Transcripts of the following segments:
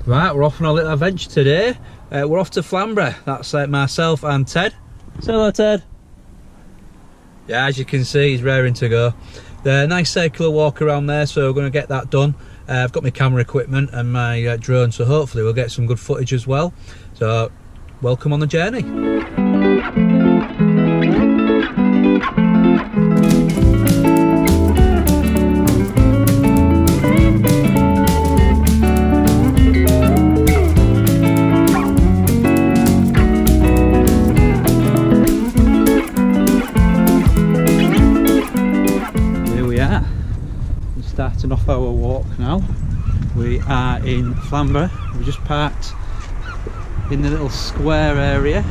Right, we're off on a little adventure today. We're off to Flamborough. That's myself and Ted. Say hello, Ted. Yeah, as you can see, he's raring to go. The nice circular walk around there, so we're going to get that done. I've got my camera equipment and my drone, so hopefully we'll get some good footage as well. So, welcome on the journey. Starting off our walk now. We are in Flamborough. We just parked in the little square area,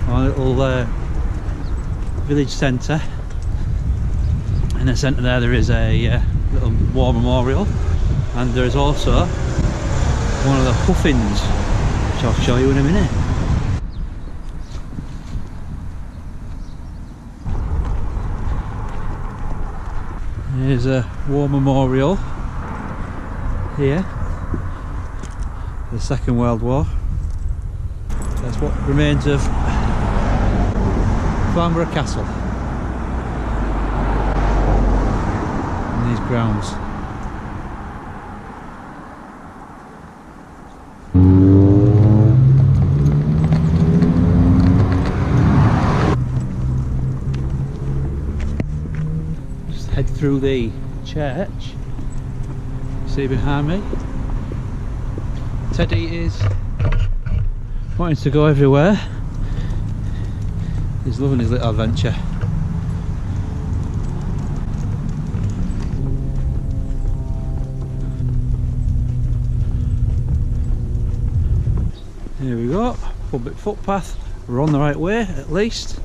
our little village centre. In the centre there is a little war memorial, and there is also one of the puffins, which I'll show you in a minute. Here's a war memorial here, the Second World War. That's what remains of Flamborough Castle in these grounds. Head through the church. See behind me, Teddy is wanting to go everywhere. He's loving his little adventure. Here we go, public footpath. We're on the right way at least.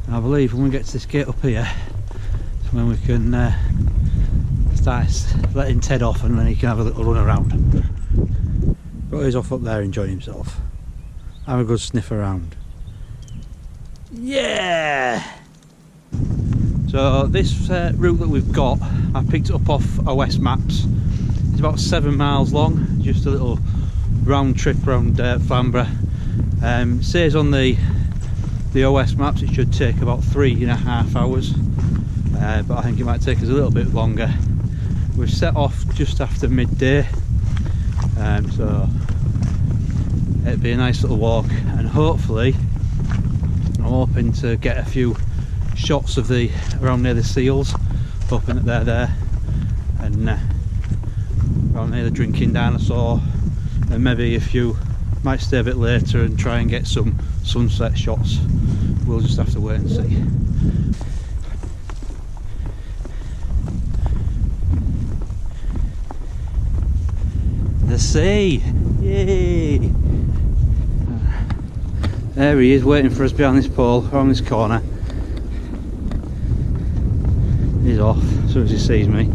I believe when we get to this gate up here, when we can start letting Ted off, and then he can have a little run around. But he's off up there enjoying himself. Have a good sniff around. Yeah! So this route that we've got, I picked it up off OS Maps. It's about 7 miles long, just a little round trip around Flamborough. Says on the OS Maps it should take about 3.5 hours. But I think it might take us a little bit longer. We've set off just after midday, so it'd be a nice little walk, and hopefully I'm hoping to get a few shots of the around near the seals, hoping that they're there, and around near the drinking dinosaur, and maybe a few might stay a bit later and try and get some sunset shots. We'll just have to wait and see. The sea! Yay! There he is, waiting for us behind this pole, around this corner. He's off as soon as he sees me.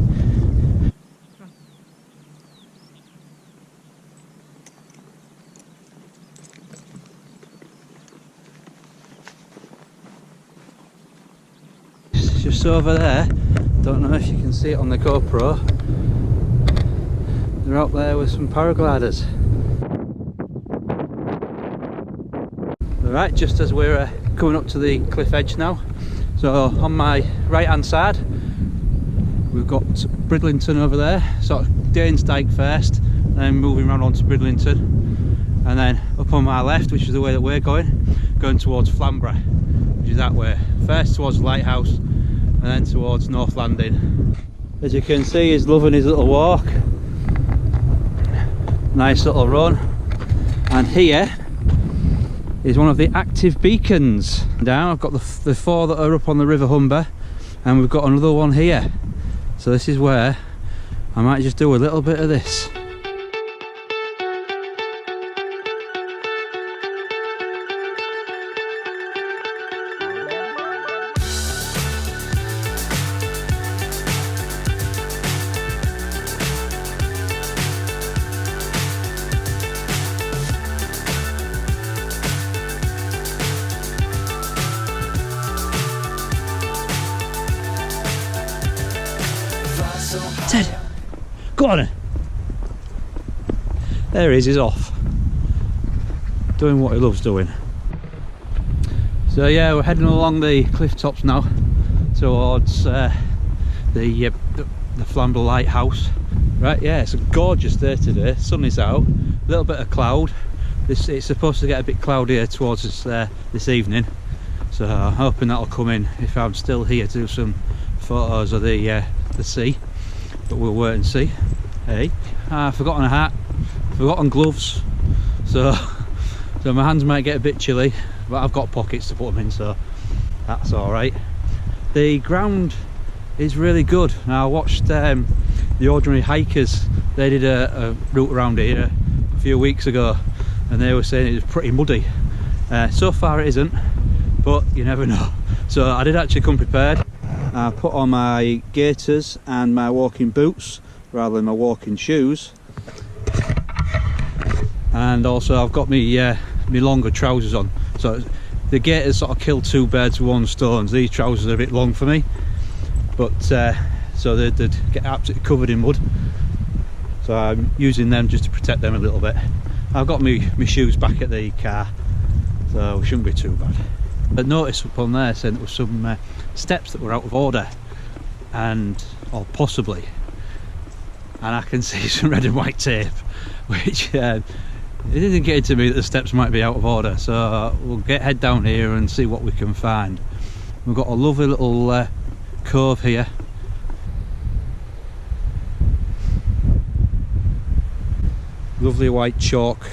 It's just over there. Don't know if you can see it on the GoPro. They're up there with some paragliders. Right, just as we're coming up to the cliff edge now. So on my right hand side we've got Bridlington over there, sort of Danesdyke first, and then moving around onto Bridlington, and then up on my left, which is the way that we're going towards Flamborough, which is that way. First towards the lighthouse and then towards North Landing. As you can see, he's loving his little walk. Nice little run, and here is one of the active beacons. Now I've got the 4 that are up on the River Humber, and we've got another one here. So this is where I might just do a little bit of this. Ted, go on then. There he is, he's off. Doing what he loves doing. So yeah, we're heading along the cliff tops now towards the Flamborough lighthouse. Right, yeah, it's a gorgeous day today. Sun is out, a little bit of cloud. It's supposed to get a bit cloudier towards us this evening, so I'm hoping that'll come in if I'm still here to do some photos of the sea, but we'll wait and see. Hey, I've forgotten a hat, forgotten gloves, so my hands might get a bit chilly, but I've got pockets to put them in, so that's all right. The ground is really good. Now I watched the Ordinary Hikers. They did a route around here a few weeks ago, and they were saying it was pretty muddy. So far it isn't, but you never know. So I did actually come prepared. I put on my gaiters and my walking boots rather than my walking shoes, and also I've got my longer trousers on. So the gaiters sort of kill two birds with one stone. These trousers are a bit long for me, but so they'd get absolutely covered in mud, so I'm using them just to protect them a little bit. I've got my shoes back at the car, so it shouldn't be too bad. But notice up on there saying there were some steps that were out of order, or possibly, and I can see some red and white tape, which it didn't get into me that the steps might be out of order. So we'll head down here and see what we can find. We've got a lovely little cove here. Lovely white chalk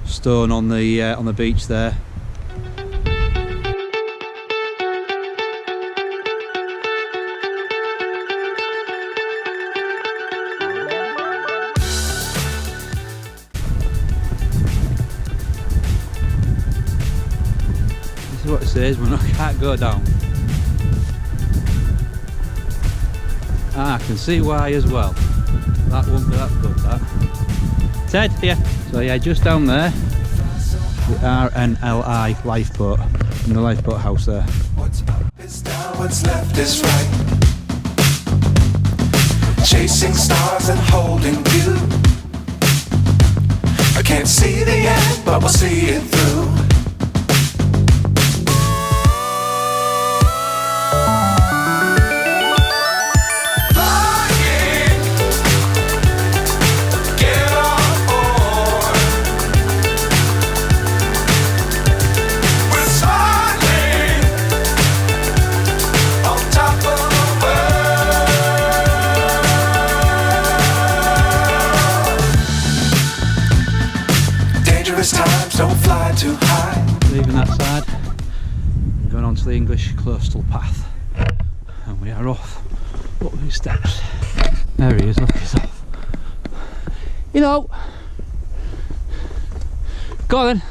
stone on the beach there. This is what it says when I can't go down. I can see why as well. That won't be that good, that. Ted, here. So yeah, just down there, the RNLI lifeboat, and the lifeboat house there. What's up is down, what's left is right. Chasing stars and holding you. I can't see the end, but we'll see it through. Times don't fly too high. Leaving that side, going on to the English coastal path, and we are off up these steps. There he is, look, he's off. You know, go on then.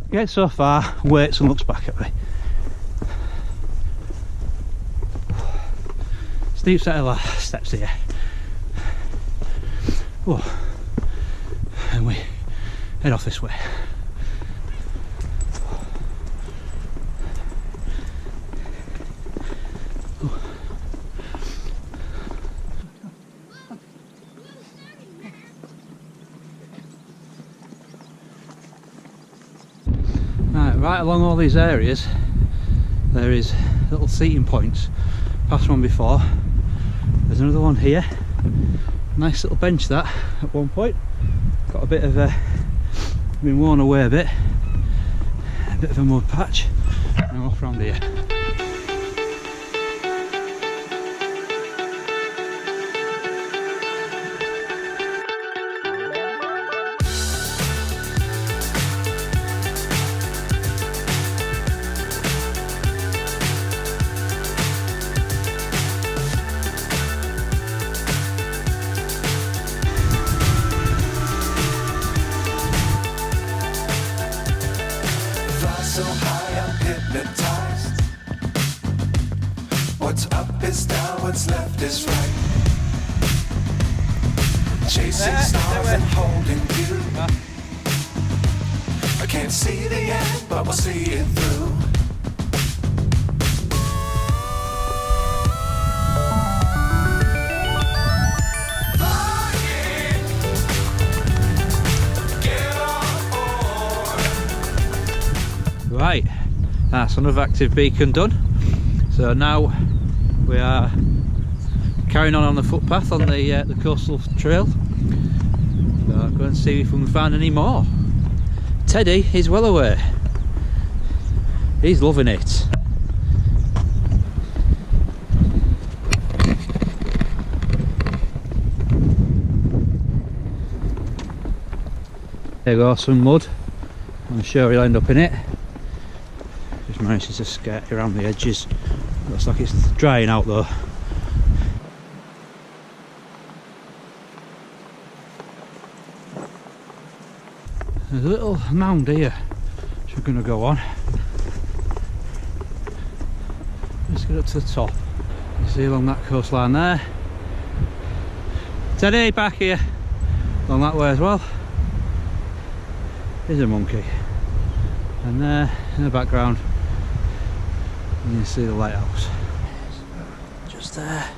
Get so far, waits and looks back at me. Steep set of steps here. Oh, and we head off this way. Oh. Right along all these areas there is little seating points. Passed one before, there's another one here. Nice little bench that at one point. Got a bit of been worn away a bit of a mud patch. Now off round here. So high I'm hypnotized. What's up is down, what's left is right. Chasing stars and holding you. I can't see the end, but we'll see it through. That's another active beacon done. So now we are carrying on the footpath on the coastal trail. So I'll go and see if we can find any more. Teddy is well away. He's loving it. There you go, some mud. I'm sure he'll end up in it. Just managed to skirt around the edges. Looks like it's drying out though. There's a little mound here which we're going to go on. Let's get up to the top. You see along that coastline there. Teddy, back here. Along that way as well. There's a monkey. And there in the background you can see the lighthouse. Just there.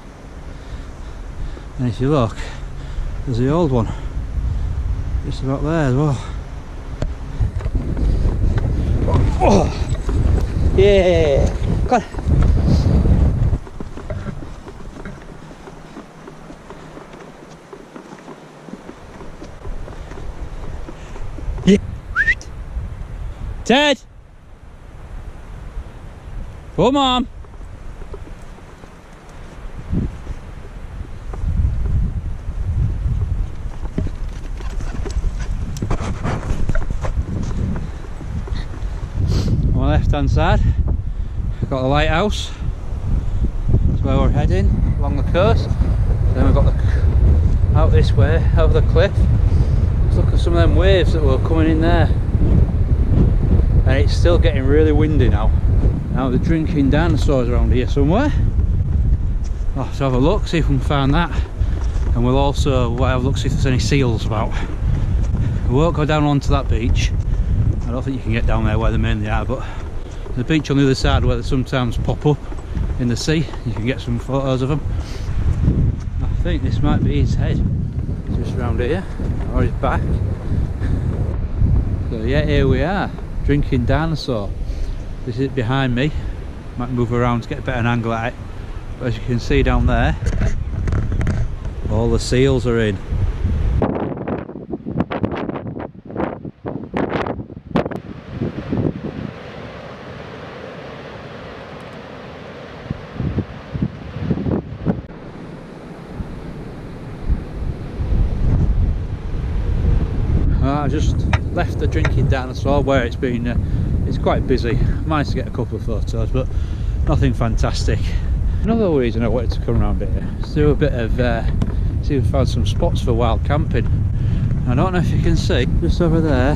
And if you look, there's the old one. Just about there as well. Oh, yeah! Come on. Yeah. Ted! Come on! On my left hand side, we've got the lighthouse. That's where we're heading, along the coast. Then we've got the out this way, over the cliff. Let's look at some of them waves that were coming in there. And it's still getting really windy now. Now they're drinking dinosaurs around here somewhere. I'll have to have a look, see if we can find that. And we'll also have a look, see if there's any seals about. We won't go down onto that beach. I don't think you can get down there where they mainly are, but the beach on the other side where they sometimes pop up in the sea, you can get some photos of them. I think this might be his head, just around here, or his back. So yeah, here we are, drinking dinosaur. This is it behind me. Might move around to get a better angle at it. But as you can see down there, all the seals are in. I just left the drinking dinosaur where it's been it's quite busy. Managed to get a couple of photos, but nothing fantastic. Another reason I wanted to come around here is to do a bit of see if we found some spots for wild camping. I don't know if you can see just over there,